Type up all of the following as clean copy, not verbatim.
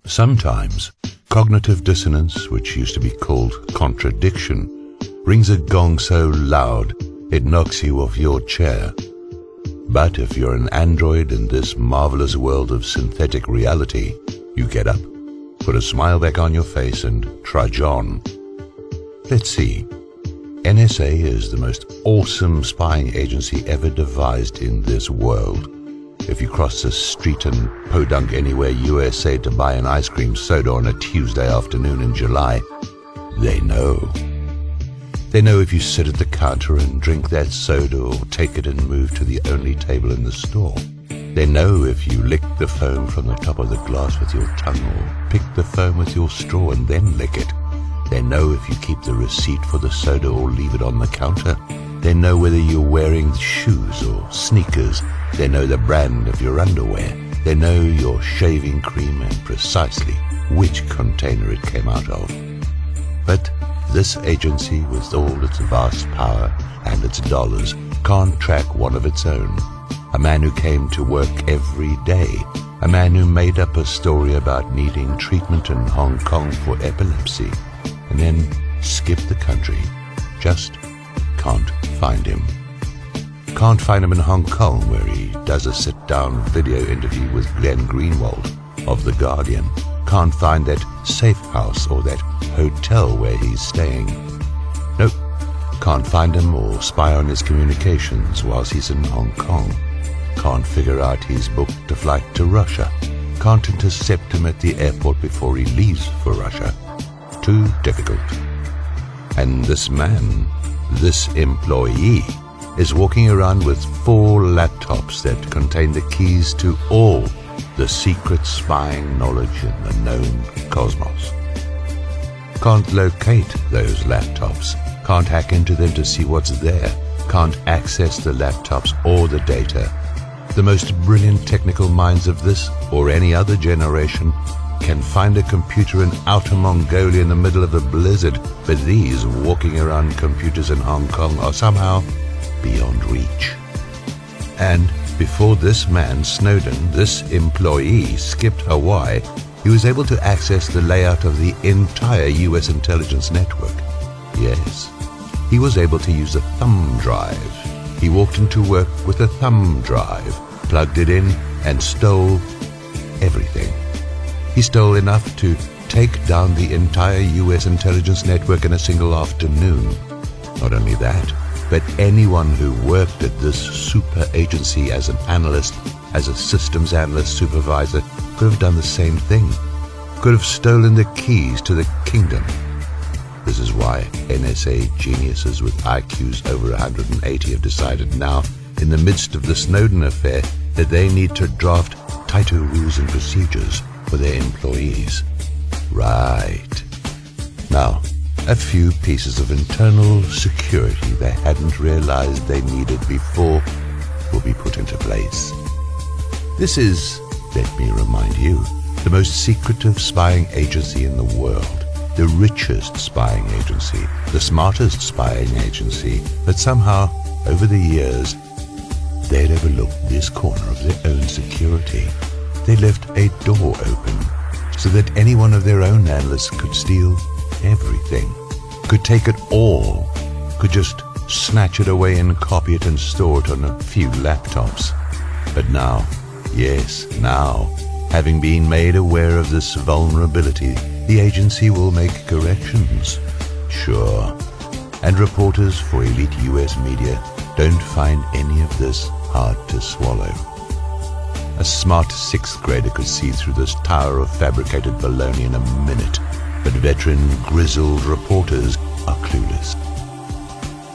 Sometimes, cognitive dissonance, which used to be called contradiction, rings a gong so loud it knocks you off your chair. But if you're an android in this marvelous world of synthetic reality, you get up, put a smile back on your face and trudge on. Let's see. NSA is the most awesome spying agency ever devised in this world. If you cross the street in Podunk Anywhere, USA to buy an ice cream soda on a Tuesday afternoon in July, they know. They know if you sit at the counter and drink that soda or take it and move to the only table in the store. They know if you lick the foam from the top of the glass with your tongue or pick the foam with your straw and then lick it. They know if you keep the receipt for the soda or leave it on the counter. They know whether you're wearing shoes or sneakers. They know the brand of your underwear. They know your shaving cream and precisely which container it came out of. But this agency, with all its vast power and its dollars, can't track one of its own. A man who came to work every day. A man who made up a story about needing treatment in Hong Kong for epilepsy and then skipped the country. Just can't find him. Can't find him in Hong Kong, where he does a sit-down video interview with Glenn Greenwald of The Guardian. Can't find that safe house or that hotel where he's staying. Nope, can't find him or spy on his communications whilst he's in Hong Kong. Can't figure out he's booked a flight to Russia. Can't intercept him at the airport before he leaves for Russia. Too difficult. And this man, this employee, is walking around with 4 laptops that contain the keys to all the secret spying knowledge in the known cosmos. Can't locate those laptops, can't hack into them to see what's there, can't access the laptops or the data. The most brilliant technical minds of this or any other generation can find a computer in Outer Mongolia in the middle of a blizzard, but these walking around computers in Hong Kong are somehow beyond reach. And before this man, Snowden, this employee, skipped Hawaii, he was able to access the layout of the entire US intelligence network. Yes, he was able to use a thumb drive. He walked into work with a thumb drive, plugged it in, and stole everything. He stole enough to take down the entire US intelligence network in a single afternoon. Not only that, but anyone who worked at this super agency as an analyst, as a systems analyst supervisor, could have done the same thing. Could have stolen the keys to the kingdom. This is why NSA geniuses with IQs over 180 have decided now, in the midst of the Snowden affair, that they need to draft tighter rules and procedures for their employees. Right. Now, a few pieces of internal security they hadn't realized they needed before will be put into place. This is, let me remind you, the most secretive spying agency in the world, the richest spying agency, the smartest spying agency, but somehow, over the years, they'd overlooked this corner of their own security. They left a door open so that any one of their own analysts could steal everything, could take it all, could just snatch it away and copy it and store it on a few laptops. But now, yes, now, having been made aware of this vulnerability, the agency will make corrections. Sure. And reporters for elite US media don't find any of this hard to swallow. A smart 6th grader could see through this tower of fabricated baloney in a minute, but veteran, grizzled reporters are clueless.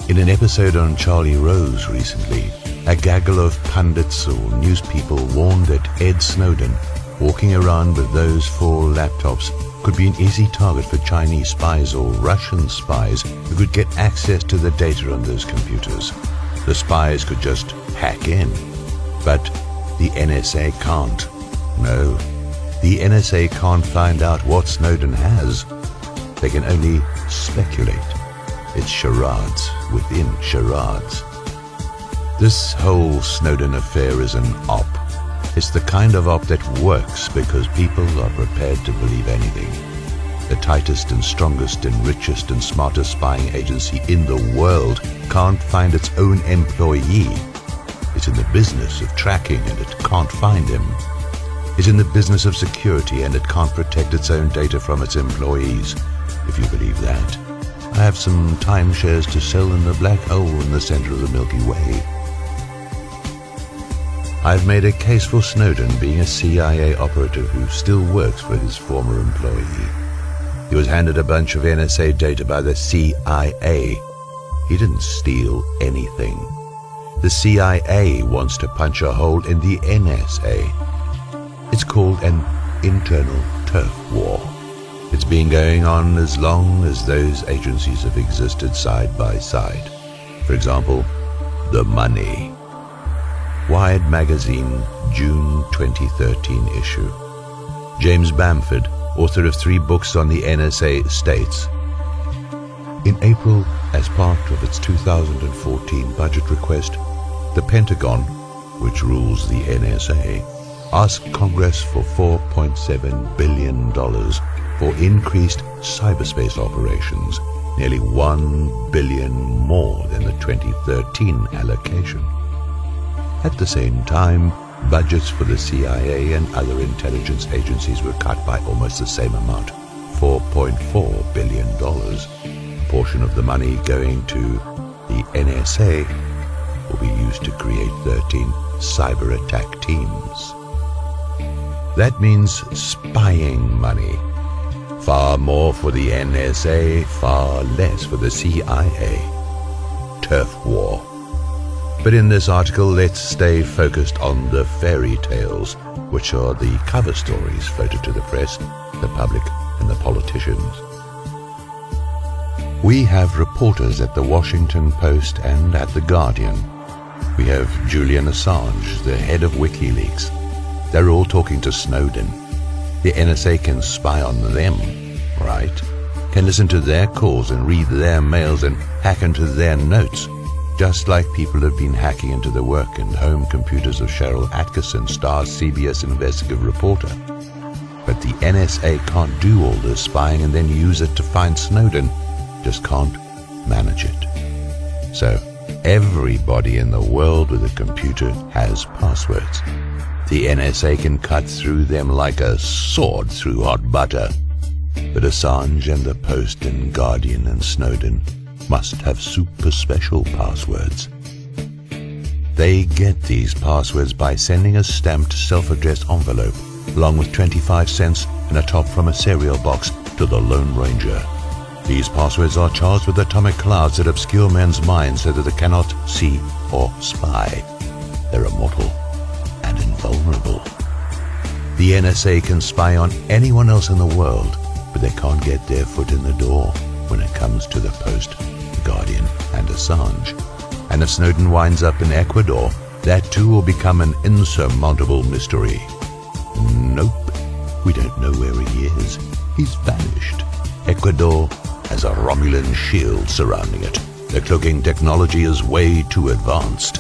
In an episode on Charlie Rose recently, a gaggle of pundits or news people warned that Ed Snowden, walking around with those 4 laptops, could be an easy target for Chinese spies or Russian spies who could get access to the data on those computers. The spies could just hack in, but the NSA can't. No, the NSA can't find out what Snowden has. They can only speculate. It's charades within charades. This whole Snowden affair is an op. It's the kind of op that works because people are prepared to believe anything. The tightest and strongest and richest and smartest spying agency in the world can't find its own employee. It's in the business of tracking and it can't find him. It's in the business of security and it can't protect its own data from its employees. If you believe that, I have some timeshares to sell in the black hole in the center of the Milky Way. I've made a case for Snowden being a CIA operative who still works for his former employee. He was handed a bunch of NSA data by the CIA. He didn't steal anything. The CIA wants to punch a hole in the NSA. It's called an internal turf war. It's been going on as long as those agencies have existed side by side. For example, the money. Wired magazine, June 2013 issue. James Bamford, author of 3 books on the NSA, states, in April, as part of its 2014 budget request, the Pentagon, which rules the NSA, asked Congress for $4.7 billion for increased cyberspace operations, nearly $1 billion more than the 2013 allocation. At the same time, budgets for the CIA and other intelligence agencies were cut by almost the same amount, $4.4 billion. A portion of the money going to the NSA will be used to create 13 cyber attack teams. That means spying money. Far more for the NSA, far less for the CIA. Turf war. But in this article, let's stay focused on the fairy tales, which are the cover stories floated to the press, the public, and the politicians. We have reporters at the Washington Post and at The Guardian. We have Julian Assange, the head of WikiLeaks. They're all talking to Snowden. The NSA can spy on them, right? Can listen to their calls and read their mails and hack into their notes. Just like people have been hacking into the work and home computers of Cheryl Atkinson, Star's CBS investigative reporter. But the NSA can't do all this spying and then use it to find Snowden. Just can't manage it. So everybody in the world with a computer has passwords. The NSA can cut through them like a sword through hot butter. But Assange and the Post and Guardian and Snowden must have super special passwords. They get these passwords by sending a stamped self-addressed envelope along with 25 cents and a top from a cereal box to the Lone Ranger. These passwords are charged with atomic clouds that obscure men's minds so that they cannot see or spy. They're immortal and invulnerable. The NSA can spy on anyone else in the world, but they can't get their foot in the door when it comes to the Post, the Guardian, and Assange. And if Snowden winds up in Ecuador, that too will become an insurmountable mystery. Nope, we don't know where he is. He's vanished. Ecuador has a Romulan shield surrounding it. The cloaking technology is way too advanced.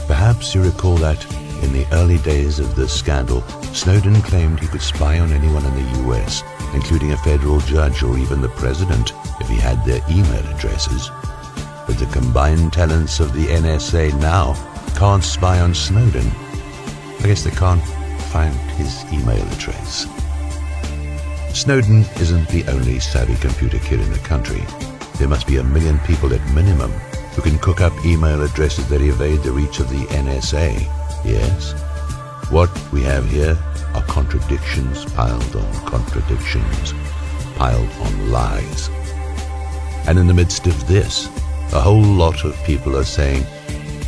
Perhaps you recall that in the early days of this scandal, Snowden claimed he could spy on anyone in the US, including a federal judge or even the president, if he had their email addresses. But the combined talents of the NSA now can't spy on Snowden. I guess they can't find his email address. Snowden isn't the only savvy computer kid in the country. There must be 1 million people at minimum who can cook up email addresses that evade the reach of the NSA. Yes? What we have here are contradictions piled on contradictions, piled on lies. And in the midst of this, a whole lot of people are saying,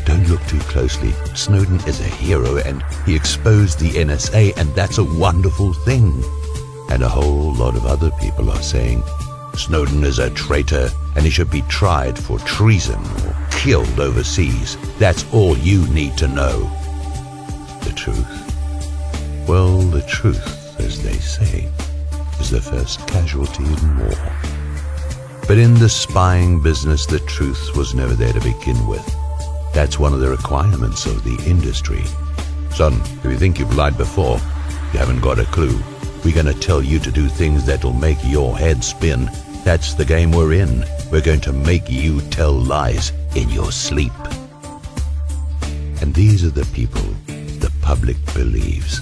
don't look too closely. Snowden is a hero and he exposed the NSA and that's a wonderful thing. And a whole lot of other people are saying, Snowden is a traitor and he should be tried for treason or killed overseas. That's all you need to know. The truth? Well, the truth, as they say, is the first casualty in war. But in the spying business, the truth was never there to begin with. That's one of the requirements of the industry. Son, if you think you've lied before, you haven't got a clue. We're gonna tell you to do things that'll make your head spin. That's the game we're in. We're going to make you tell lies in your sleep. And these are the people the public believes.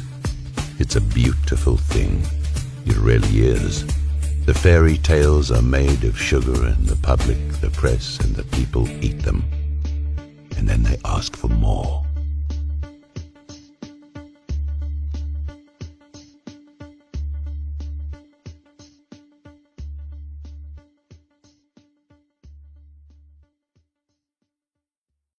It's a beautiful thing. It really is. The fairy tales are made of sugar, and the public, the press, and the people eat them. And then they ask for more.